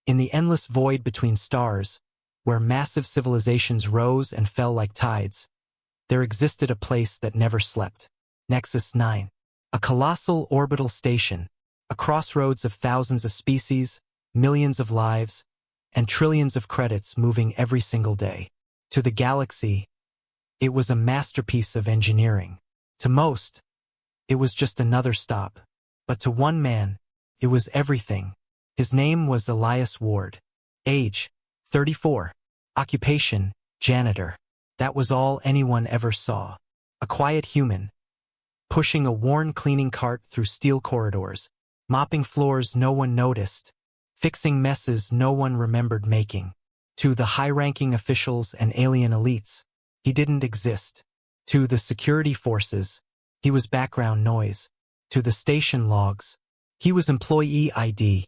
In the endless void between stars, where massive civilizations rose and fell like tides, there existed a place that never slept. Nexus 9. A colossal orbital station, a crossroads of thousands of species, millions of lives, and trillions of credits moving every single day. To the galaxy, it was a masterpiece of engineering. To most, it was just another stop. But to one man, it was everything. His name was Elias Ward. Age, 34. Occupation, janitor. That was all anyone ever saw. A quiet human, pushing a worn cleaning cart through steel corridors, mopping floors no one noticed, fixing messes no one remembered making. To the high-ranking officials and alien elites, he didn't exist. To the security forces, he was background noise. To the station logs, he was employee ID,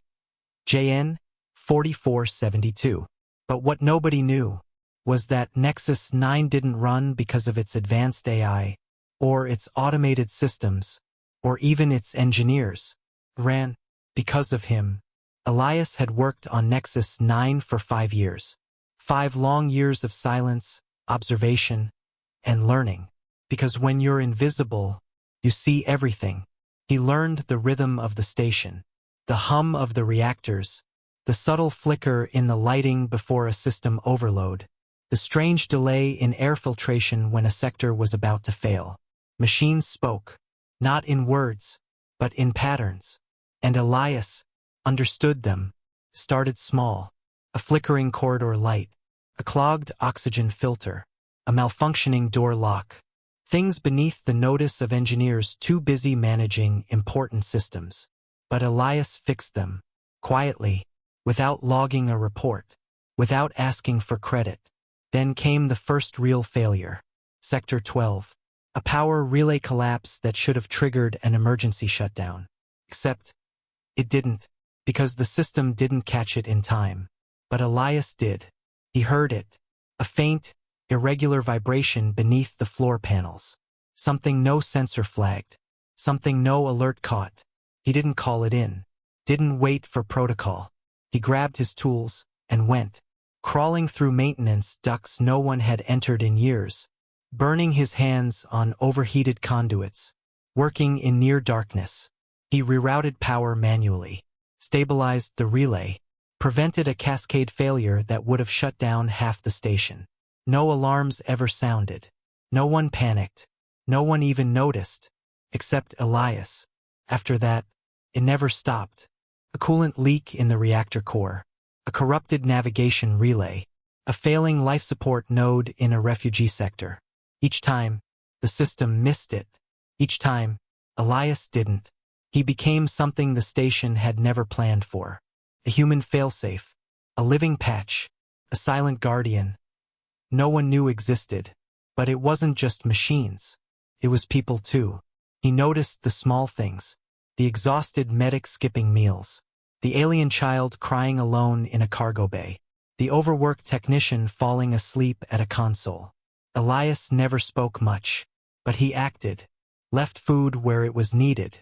JN 4472. But what nobody knew was that Nexus 9 didn't run because of its advanced AI, or its automated systems, or even its engineers. It ran because of him. Elias had worked on Nexus 9 for 5 years. 5 long years of silence, observation, and learning. Because when you're invisible, you see everything. He learned the rhythm of the station, the hum of the reactors, the subtle flicker in the lighting before a system overload, the strange delay in air filtration when a sector was about to fail. Machines spoke, not in words, but in patterns. And Elias understood them. Started small, a flickering corridor light, a clogged oxygen filter, a malfunctioning door lock. Things beneath the notice of engineers too busy managing important systems. But Elias fixed them, quietly, without logging a report, without asking for credit. Then came the first real failure. Sector 12. A power relay collapse that should have triggered an emergency shutdown. Except, it didn't, because the system didn't catch it in time. But Elias did. He heard it. A faint, irregular vibration beneath the floor panels. Something no sensor flagged. Something no alert caught. He didn't call it in. Didn't wait for protocol. He grabbed his tools and went, crawling through maintenance ducts no one had entered in years, burning his hands on overheated conduits, working in near darkness. He rerouted power manually, stabilized the relay, prevented a cascade failure that would have shut down half the station. No alarms ever sounded. No one panicked. No one even noticed, except Elias. After that, it never stopped. A coolant leak in the reactor core, a corrupted navigation relay, a failing life support node in a refugee sector. Each time, the system missed it. Each time, Elias didn't. He became something the station had never planned for. A human failsafe, a living patch, a silent guardian. No one knew existed. But it wasn't just machines. It was people too. He noticed the small things. The exhausted medic skipping meals. The alien child crying alone in a cargo bay. The overworked technician falling asleep at a console. Elias never spoke much, but he acted. Left food where it was needed.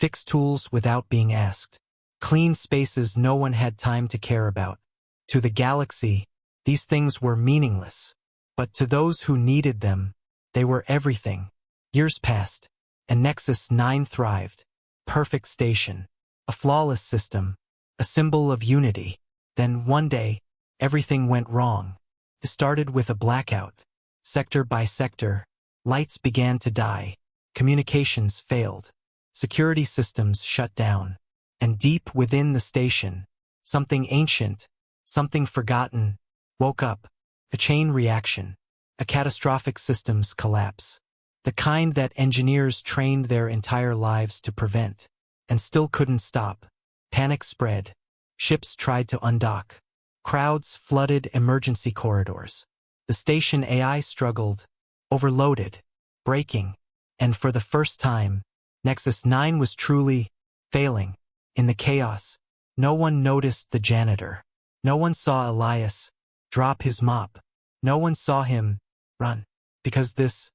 Fixed tools without being asked. Cleaned spaces no one had time to care about. To the galaxy, these things were meaningless. But to those who needed them, they were everything. Years passed, and Nexus 9 thrived. Perfect station. A flawless system. A symbol of unity. Then one day, everything went wrong. It started with a blackout. Sector by sector, lights began to die. Communications failed. Security systems shut down. And deep within the station, something ancient, something forgotten, woke up. A chain reaction. A catastrophic systems collapse. The kind that engineers trained their entire lives to prevent. And still couldn't stop. Panic spread. Ships tried to undock. Crowds flooded emergency corridors. The station AI struggled, overloaded, breaking. And for the first time, Nexus 9 was truly failing. In the chaos, no one noticed the janitor. No one saw Elias drop his mop. No one saw him run. Because this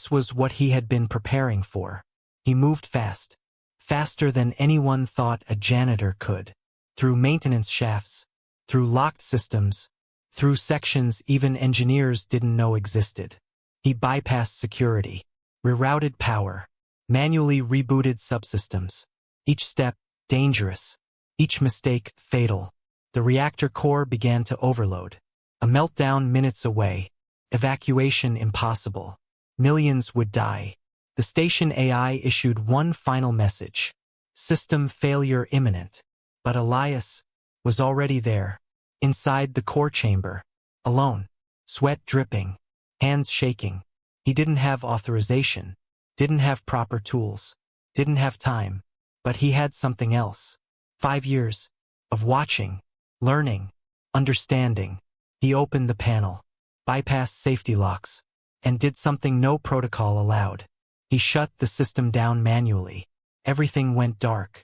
was what he had been preparing for. He moved fast. Faster than anyone thought a janitor could. Through maintenance shafts, through locked systems, through sections even engineers didn't know existed. He bypassed security, rerouted power, manually rebooted subsystems. Each step, dangerous. Each mistake, fatal. The reactor core began to overload. A meltdown minutes away. Evacuation impossible. Millions would die. The station AI issued one final message. System failure imminent. But Elias was already there, inside the core chamber, alone, sweat dripping, hands shaking. He didn't have authorization, didn't have proper tools, didn't have time, but he had something else. 5 years of watching, learning, understanding. He opened the panel, bypassed safety locks, and did something no protocol allowed. He shut the system down manually. Everything went dark.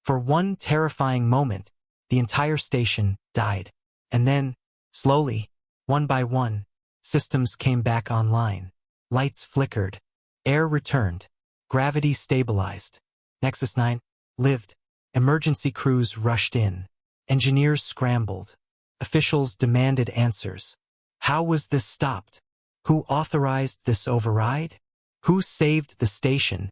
For one terrifying moment, the entire station died. And then, slowly, one by one, systems came back online. Lights flickered. Air returned. Gravity stabilized. Nexus 9 lived. Emergency crews rushed in. Engineers scrambled. Officials demanded answers. How was this stopped? Who authorized this override? Who saved the station?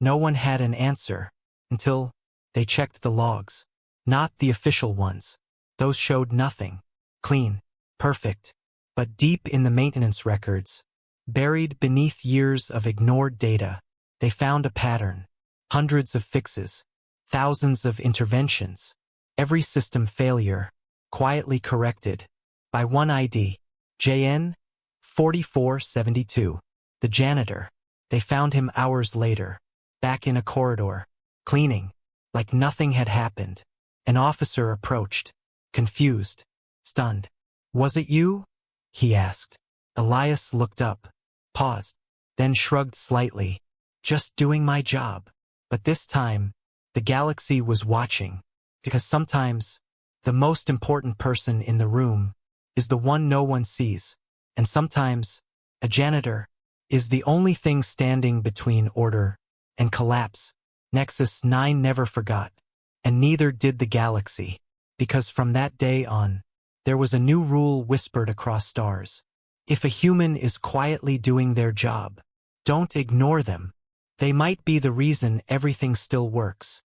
No one had an answer until they checked the logs. Not the official ones. Those showed nothing. Clean. Perfect. But deep in the maintenance records, buried beneath years of ignored data, they found a pattern. Hundreds of fixes. Thousands of interventions. Every system failure, quietly corrected. By one ID. JN 4472. The janitor. They found him hours later, back in a corridor, cleaning, like nothing had happened. An officer approached, confused, stunned. Was it you? He asked. Elias looked up, paused, then shrugged slightly. Just doing my job. But this time, the galaxy was watching, because sometimes, the most important person in the room is the one no one sees, and sometimes, a janitor is the only thing standing between order and collapse. Nexus 9 never forgot, and neither did the galaxy, because from that day on, there was a new rule whispered across stars. If a human is quietly doing their job, don't ignore them. They might be the reason everything still works.